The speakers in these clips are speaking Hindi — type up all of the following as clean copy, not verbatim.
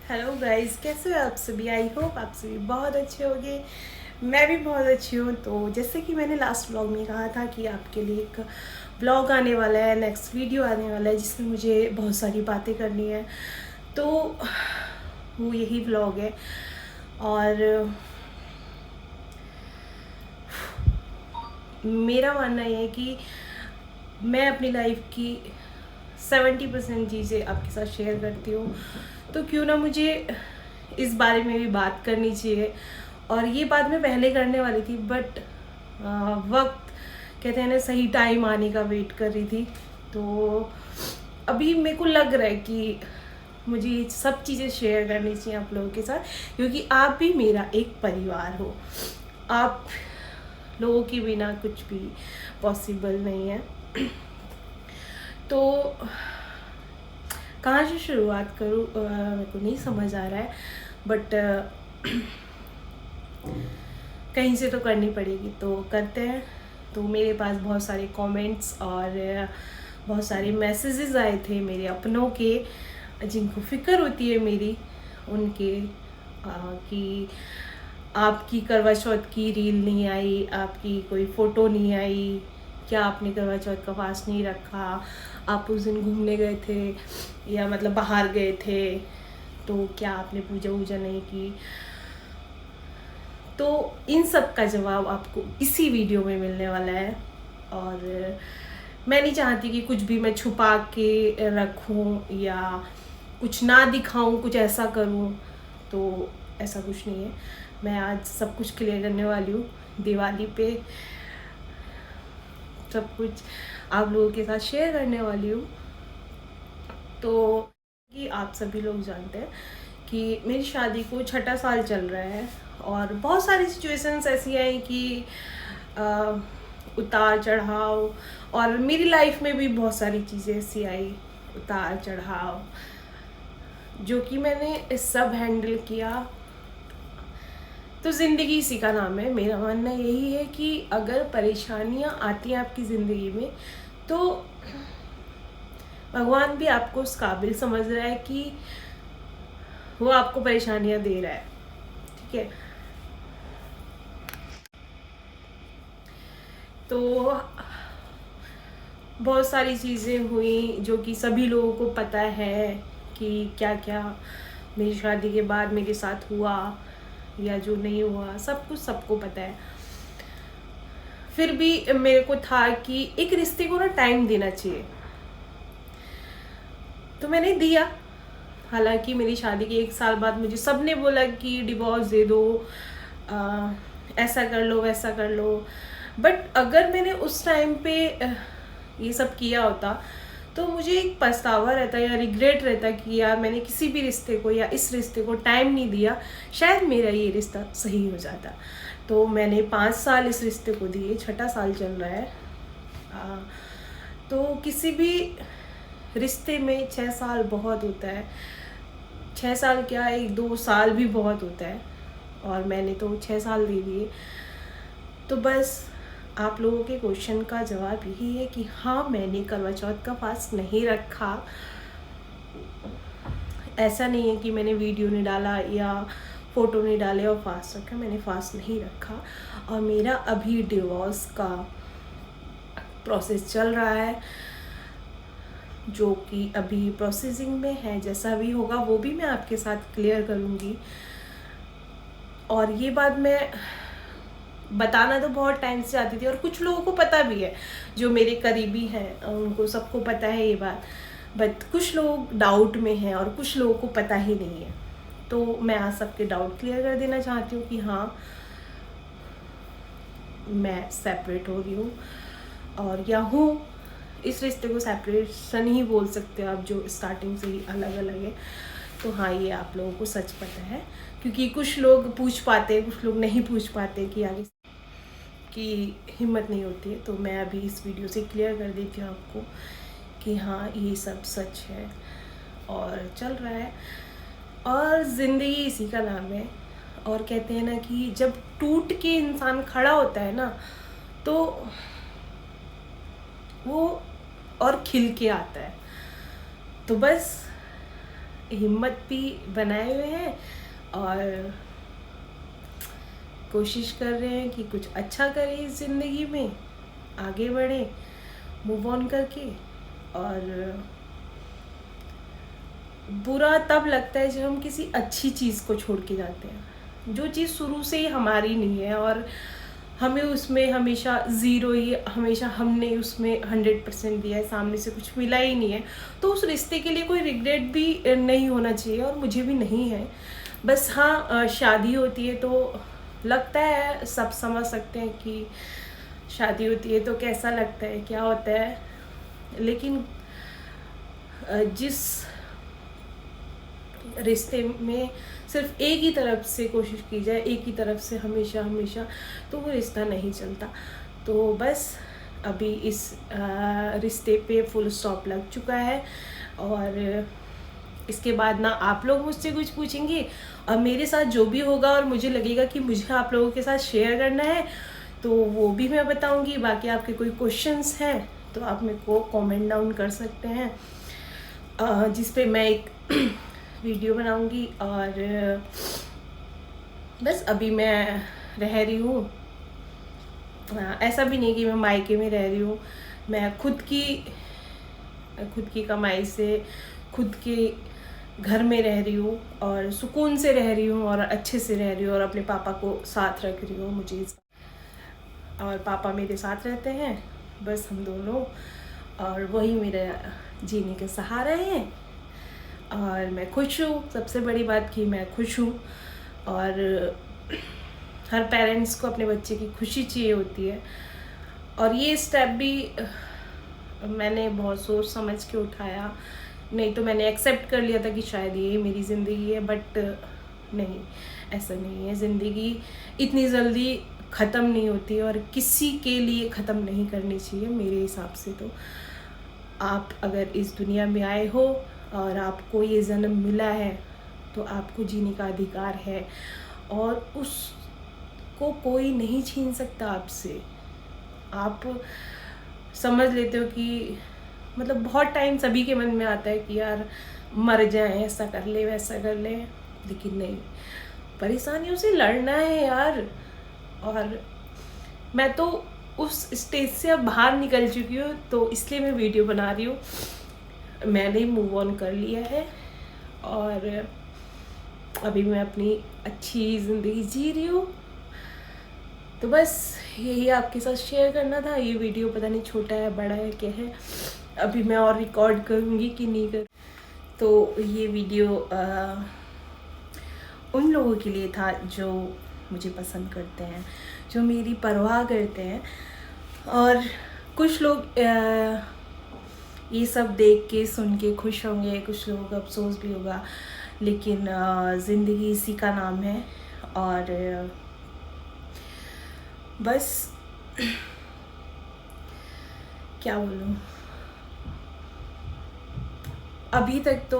हेलो गाइस, कैसे हो आप सभी। आई होप आप सभी बहुत अच्छे होंगे। मैं भी बहुत अच्छी हूँ। तो जैसे कि मैंने लास्ट व्लॉग में कहा था कि आपके लिए एक व्लॉग आने वाला है, नेक्स्ट वीडियो आने वाला है जिसमें मुझे बहुत सारी बातें करनी है। तो वो यही व्लॉग है। और मेरा मानना ये है कि मैं अपनी लाइफ की 70% चीज़ें आपके साथ शेयर करती हूँ, तो क्यों ना मुझे इस बारे में भी बात करनी चाहिए। और ये बात मैं पहले करने वाली थी, बट वक्त कहते हैं ना, सही टाइम आने का वेट कर रही थी। तो अभी मेरे को लग रहा है कि मुझे ये सब चीज़ें शेयर करनी चाहिए आप लोगों के साथ, क्योंकि आप भी मेरा एक परिवार हो। आप लोगों के बिना कुछ भी पॉसिबल नहीं है। तो कहाँ से शुरुआत करूँ, मेरे को नहीं समझ आ रहा है, बट कहीं से तो करनी पड़ेगी, तो करते हैं। तो मेरे पास बहुत सारे कमेंट्स और बहुत सारे मैसेजेस आए थे मेरे अपनों के, जिनको फ़िक्र होती है मेरी, उनके कि आपकी करवा चौथ की रील नहीं आई, आपकी कोई फ़ोटो नहीं आई, क्या आपने करवा चौथ का फास्ट नहीं रखा, आप उस दिन घूमने गए थे या मतलब बाहर गए थे, तो क्या आपने पूजा वूजा नहीं की। तो इन सब का जवाब आपको इसी वीडियो में मिलने वाला है। और मैं नहीं चाहती कि कुछ भी मैं छुपा के रखूं या कुछ ना दिखाऊं, कुछ ऐसा करूं। तो ऐसा कुछ नहीं है। मैं आज सब कुछ क्लियर करने वाली हूँ। दिवाली पे सब कुछ आप लोगों के साथ शेयर करने वाली हूँ। तो कि आप सभी लोग जानते हैं कि मेरी शादी को 6ठा साल चल रहा है, और बहुत सारी सिचुएशंस ऐसी आई कि अ, उतार चढ़ाव, और मेरी लाइफ में भी बहुत सारी चीज़ें ऐसी आई, उतार चढ़ाव, जो कि मैंने सब हैंडल किया। तो ज़िंदगी इसी का नाम है। मेरा मानना यही है कि अगर परेशानियाँ आती हैं आपकी ज़िंदगी में, तो भगवान भी आपको उस काबिल समझ रहा है कि वो आपको परेशानियाँ दे रहा है। ठीक है। तो बहुत सारी चीज़ें हुई जो कि सभी लोगों को पता है कि क्या क्या मेरी शादी के बाद मेरे साथ हुआ या जो नहीं हुआ, सब कुछ सबको पता है। फिर भी मेरे को था कि एक रिश्ते को ना टाइम देना चाहिए, तो मैंने दिया। हालांकि मेरी शादी के 1 साल बाद मुझे सबने बोला कि डिवोर्स दे दो, आ, ऐसा कर लो वैसा कर लो। बट अगर मैंने उस टाइम पे ये सब किया होता, तो मुझे एक पछतावा रहता या रिग्रेट रहता कि यार मैंने किसी भी रिश्ते को या इस रिश्ते को टाइम नहीं दिया, शायद मेरा ये रिश्ता सही हो जाता। तो मैंने 5 साल इस रिश्ते को दिए, 6ठा साल चल रहा है। तो किसी भी रिश्ते में 6 साल बहुत होता है। 6 साल क्या, 1-2 साल भी बहुत होता है, और मैंने तो 6 साल दे दिए। तो बस आप लोगों के क्वेश्चन का जवाब यही है कि हाँ, मैंने करवा चौथ का फास्ट नहीं रखा। ऐसा नहीं है कि मैंने वीडियो नहीं डाला या फ़ोटो नहीं डाले और फास्ट रखा, मैंने फास्ट नहीं रखा। और मेरा अभी डिवोर्स का प्रोसेस चल रहा है, जो कि अभी प्रोसेसिंग में है। जैसा भी होगा वो भी मैं आपके साथ क्लियर करूँगी। और ये बात मैं बताना तो बहुत टाइम से चाहती थी, और कुछ लोगों को पता भी है, जो मेरे करीबी हैं उनको सबको पता है ये बात। बट कुछ लोग डाउट में हैं और कुछ लोगों को पता ही नहीं है। तो मैं आज सबके डाउट क्लियर कर देना चाहती हूँ कि हाँ, मैं सेपरेट हो रही हूँ, और या हूँ। इस रिश्ते को सेपरेशन ही बोल सकते हो आप, जो स्टार्टिंग से ही अलग अलग है। तो हाँ, ये आप लोगों को सच पता है, क्योंकि कुछ लोग पूछ पाते, कुछ लोग नहीं पूछ पाते कि आगे की हिम्मत नहीं होती है। तो मैं अभी इस वीडियो से क्लियर कर देती हूँ आपको कि हाँ, ये सब सच है और चल रहा है, और ज़िंदगी इसी का नाम है। और कहते हैं ना कि जब टूट के इंसान खड़ा होता है ना, तो वो और खिल के आता है। तो बस हिम्मत भी बनाए हुए हैं और कोशिश कर रहे हैं कि कुछ अच्छा करें इस ज़िंदगी में, आगे बढ़ें मूव ऑन करके। और बुरा तब लगता है जब हम किसी अच्छी चीज़ को छोड़ के जाते हैं, जो चीज़ शुरू से ही हमारी नहीं है और हमें उसमें हमेशा ज़ीरो ही, हमेशा हमने उसमें 100% दिया है, सामने से कुछ मिला ही नहीं है, तो उस रिश्ते के लिए कोई रिग्रेट भी नहीं होना चाहिए और मुझे भी नहीं है। बस हाँ, शादी होती है तो लगता है, सब समझ सकते हैं कि शादी होती है तो कैसा लगता है, क्या होता है, लेकिन जिस रिश्ते में सिर्फ एक ही तरफ से कोशिश की जाए, एक ही तरफ से हमेशा हमेशा, तो वो रिश्ता नहीं चलता। तो बस अभी इस रिश्ते पे फुल स्टॉप लग चुका है और इसके बाद ना आप लोग मुझसे कुछ पूछेंगे और मेरे साथ जो भी होगा और मुझे लगेगा कि मुझे आप लोगों के साथ शेयर करना है तो वो भी मैं बताऊंगी। बाकी आपके कोई क्वेश्चंस हैं तो आप मेरे को कमेंट डाउन कर सकते हैं, जिस पे मैं एक वीडियो बनाऊंगी। और बस अभी मैं रह रही हूँ, ऐसा भी नहीं कि मैं मायके में रह रही हूँ, मैं खुद की कमाई से खुद के घर में रह रही हूँ और सुकून से रह रही हूँ और अच्छे से रह रही हूँ और अपने पापा को साथ रख रही हूँ। मुझे और पापा मेरे साथ रहते हैं, बस हम दोनों, और वही मेरा जीने के सहारा हैं और मैं खुश हूँ। सबसे बड़ी बात कि मैं खुश हूँ और हर पेरेंट्स को अपने बच्चे की खुशी चाहिए होती है और ये स्टेप भी मैंने बहुत सोच समझ के उठाया, नहीं तो मैंने एक्सेप्ट कर लिया था कि शायद ये मेरी ज़िंदगी है, बट नहीं, ऐसा नहीं है। ज़िंदगी इतनी जल्दी ख़त्म नहीं होती और किसी के लिए ख़त्म नहीं करनी चाहिए मेरे हिसाब से। तो आप अगर इस दुनिया में आए हो और आपको ये जन्म मिला है तो आपको जीने का अधिकार है और उसको कोई नहीं छीन सकता आपसे। आप समझ लेते हो कि मतलब बहुत टाइम सभी के मन में आता है कि यार मर जाए, ऐसा कर ले वैसा कर ले, लेकिन नहीं, परेशानियों से लड़ना है यार। और मैं तो उस स्टेज से अब बाहर निकल चुकी हूँ तो इसलिए मैं वीडियो बना रही हूँ। मैंने मूव ऑन कर लिया है और अभी मैं अपनी अच्छी ज़िंदगी जी रही हूँ। तो बस यही आपके साथ शेयर करना था। ये वीडियो पता नहीं छोटा है बड़ा है क्या है, अभी मैं और रिकॉर्ड करूँगी कि नहीं कर। तो ये वीडियो उन लोगों के लिए था जो मुझे पसंद करते हैं, जो मेरी परवाह करते हैं। और कुछ लोग ये सब देख के सुन के खुश होंगे, कुछ लोगों को अफसोस भी होगा, लेकिन ज़िंदगी इसी का नाम है। और बस क्या बोलूँ, अभी तक तो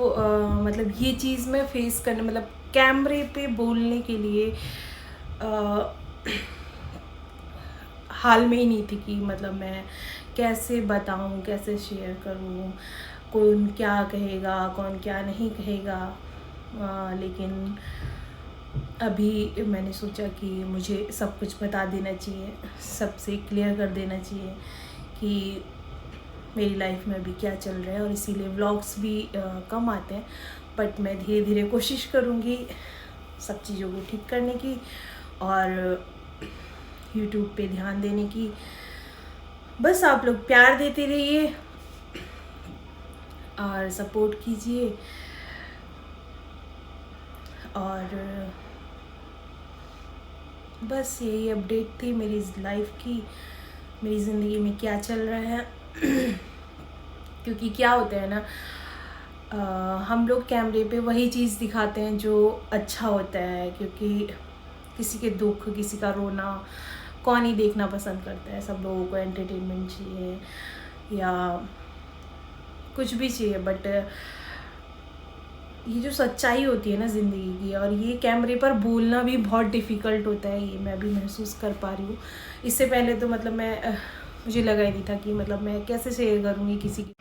मतलब ये चीज़ मैं फेस करने, मतलब कैमरे पे बोलने के लिए हाल में ही नहीं थी कि मतलब मैं कैसे बताऊँ, कैसे शेयर करूँ, कौन क्या कहेगा, कौन क्या नहीं कहेगा। लेकिन अभी मैंने सोचा कि मुझे सब कुछ बता देना चाहिए, सबसे क्लियर कर देना चाहिए कि मेरी लाइफ में अभी क्या चल रहा है। और इसीलिए व्लॉग्स भी कम आते हैं, बट मैं धीरे धीरे कोशिश करूँगी सब चीज़ों को ठीक करने की और यूट्यूब पे ध्यान देने की। बस आप लोग प्यार देते रहिए और सपोर्ट कीजिए। और बस यही अपडेट थी मेरी लाइफ की, मेरी ज़िंदगी में क्या चल रहा है। क्योंकि क्या होता है ना, हम लोग कैमरे पे वही चीज़ दिखाते हैं जो अच्छा होता है, क्योंकि किसी के दुख, किसी का रोना कौन ही देखना पसंद करता है। सब लोगों को एंटरटेनमेंट चाहिए या कुछ भी चाहिए, बट ये जो सच्चाई होती है ना ज़िंदगी की, और ये कैमरे पर बोलना भी बहुत डिफ़िकल्ट होता है, ये मैं भी महसूस कर पा रही हूँ। इससे पहले तो मतलब मुझे लगा ही नहीं था कि मतलब मैं कैसे शेयर करूँगी किसी की।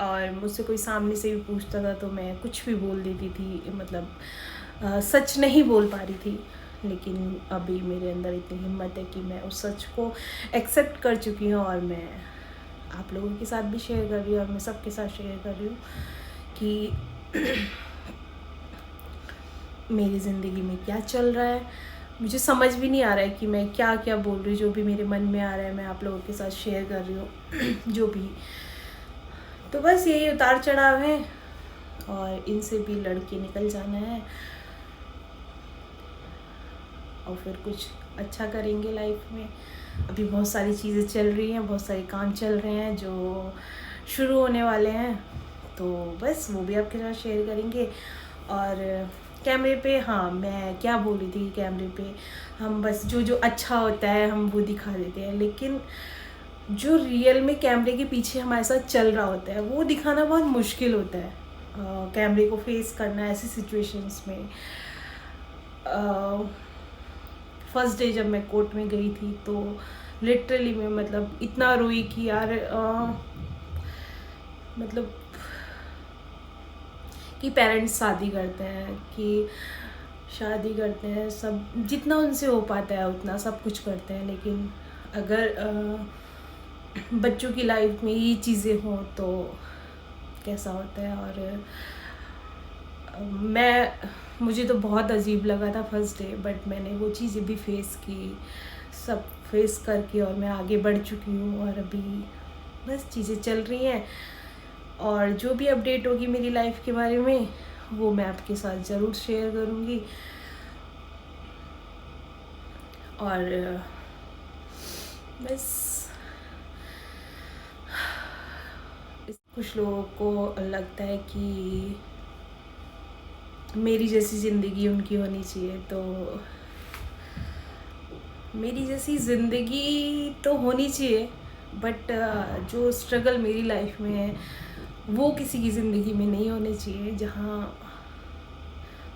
और मुझसे कोई सामने से भी पूछता था तो मैं कुछ भी बोल देती थी, मतलब सच नहीं बोल पा रही थी। लेकिन अभी मेरे अंदर इतनी हिम्मत है कि मैं उस सच को एक्सेप्ट कर चुकी हूँ, और मैं आप लोगों के साथ भी शेयर कर रही हूँ, और मैं सबके साथ शेयर कर रही हूँ कि मेरी ज़िंदगी में क्या चल रहा है। मुझे समझ भी नहीं आ रहा है कि मैं क्या क्या बोल रही हूँ। जो भी मेरे मन में आ रहा है मैं आप लोगों के साथ शेयर कर रही हूँ जो भी। तो बस यही उतार चढ़ाव है, और इनसे भी लड़के निकल जाना है, और फिर कुछ अच्छा करेंगे लाइफ में। अभी बहुत सारी चीज़ें चल रही हैं, बहुत सारे काम चल रहे हैं जो शुरू होने वाले हैं, तो बस वो भी आपके साथ शेयर करेंगे। और कैमरे पे, हाँ मैं क्या बोल रही थी, कैमरे पे हम बस जो जो अच्छा होता है हम वो दिखा देते हैं, लेकिन जो रियल में कैमरे के पीछे हमारे साथ चल रहा होता है वो दिखाना बहुत मुश्किल होता है। कैमरे को फेस करना ऐसी सिचुएशंस में। फर्स्ट डे जब मैं कोर्ट में गई थी तो लिटरली मैं मतलब इतना रोई कि यार मतलब कि पेरेंट्स शादी करते हैं, कि शादी करते हैं, सब जितना उनसे हो पाता है उतना सब कुछ करते हैं, लेकिन अगर बच्चों की लाइफ में ये चीज़ें हों तो कैसा होता है। और मुझे तो बहुत अजीब लगा था फर्स्ट डे, बट मैंने वो चीज़ें भी फेस की, सब फेस करके और मैं आगे बढ़ चुकी हूँ, और अभी बस चीज़ें चल रही हैं। और जो भी अपडेट होगी मेरी लाइफ के बारे में वो मैं आपके साथ ज़रूर शेयर करूँगी। और बस कुछ लोगों को लगता है कि मेरी जैसी ज़िंदगी उनकी होनी चाहिए, तो मेरी जैसी ज़िंदगी तो होनी चाहिए, बट जो स्ट्रगल मेरी लाइफ में है वो किसी की ज़िंदगी में नहीं होने चाहिए। जहाँ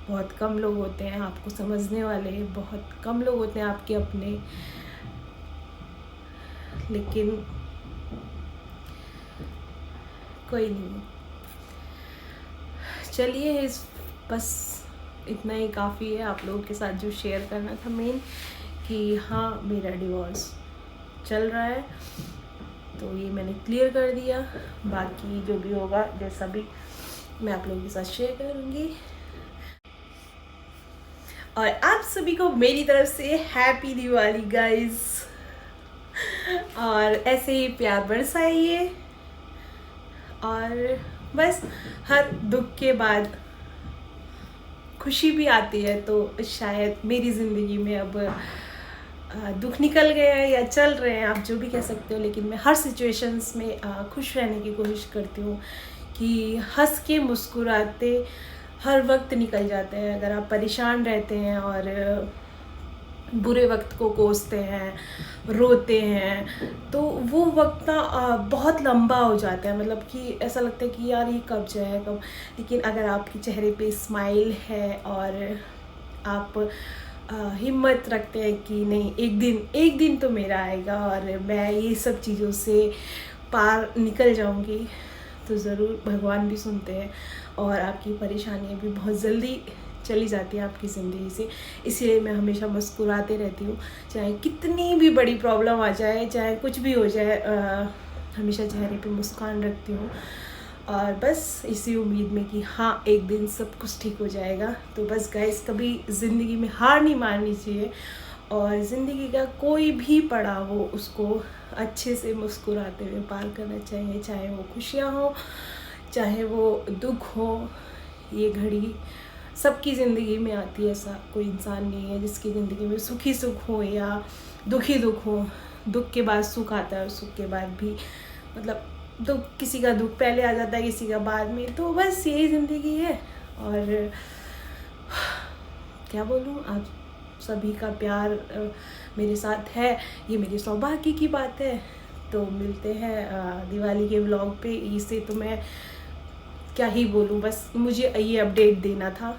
बहुत कम लोग होते हैं आपको समझने वाले, बहुत कम लोग होते हैं आपके अपने, लेकिन कोई नहीं, चलिए बस इतना ही काफ़ी है आप लोगों के साथ जो शेयर करना था मेन, कि हाँ मेरा डिवोर्स चल रहा है, तो ये मैंने क्लियर कर दिया। बाकी जो भी होगा जैसा भी मैं आप लोगों के साथ शेयर करूँगी। और आप सभी को मेरी तरफ से हैप्पी दिवाली गाइस, और ऐसे ही प्यार बरसाइए। और बस हर दुख के बाद खुशी भी आती है, तो शायद मेरी ज़िंदगी में अब दुख निकल गए हैं या चल रहे हैं, आप जो भी कह सकते हो, लेकिन मैं हर सिचुएशंस में खुश रहने की कोशिश करती हूँ, कि हंस के मुस्कुराते हर वक्त निकल जाते हैं। अगर आप परेशान रहते हैं और बुरे वक्त को कोसते हैं, रोते हैं, तो वो वक्त ना बहुत लंबा हो जाता है, मतलब कि ऐसा लगता है कि यार ये कब जाए कब। लेकिन अगर आपके चेहरे पे स्माइल है और आप हिम्मत रखते हैं कि नहीं, एक दिन तो मेरा आएगा और मैं ये सब चीज़ों से पार निकल जाऊंगी, तो ज़रूर भगवान भी सुनते हैं और आपकी परेशानियाँ भी बहुत जल्दी चली जाती है आपकी ज़िंदगी से। इसलिए मैं हमेशा मुस्कुराते रहती हूँ, चाहे कितनी भी बड़ी प्रॉब्लम आ जाए, चाहे कुछ भी हो जाए, हमेशा चेहरे पे मुस्कान रखती हूँ, और बस इसी उम्मीद में कि हाँ एक दिन सब कुछ ठीक हो जाएगा। तो बस गाइस, कभी ज़िंदगी में हार नहीं माननी चाहिए, और ज़िंदगी का कोई भी पड़ाव हो उसको अच्छे से मुस्कुराते हुए पार करना चाहिए, चाहे वो खुशियाँ हो चाहे वो दुख हो। ये घड़ी सबकी ज़िंदगी में आती है, ऐसा कोई इंसान नहीं है जिसकी ज़िंदगी में सुखी सुख हो या दुखी दुख हो। दुख के बाद सुख आता है और सुख के बाद भी, मतलब दुख, किसी का दुख पहले आ जाता है किसी का बाद में, तो बस यही ज़िंदगी है। और क्या बोलूँ, आप सभी का प्यार मेरे साथ है, ये मेरे सौभाग्य की बात है। तो मिलते हैं दिवाली के व्लॉग पे। इसे तो मैं क्या ही बोलूँ, बस मुझे ये अपडेट देना था।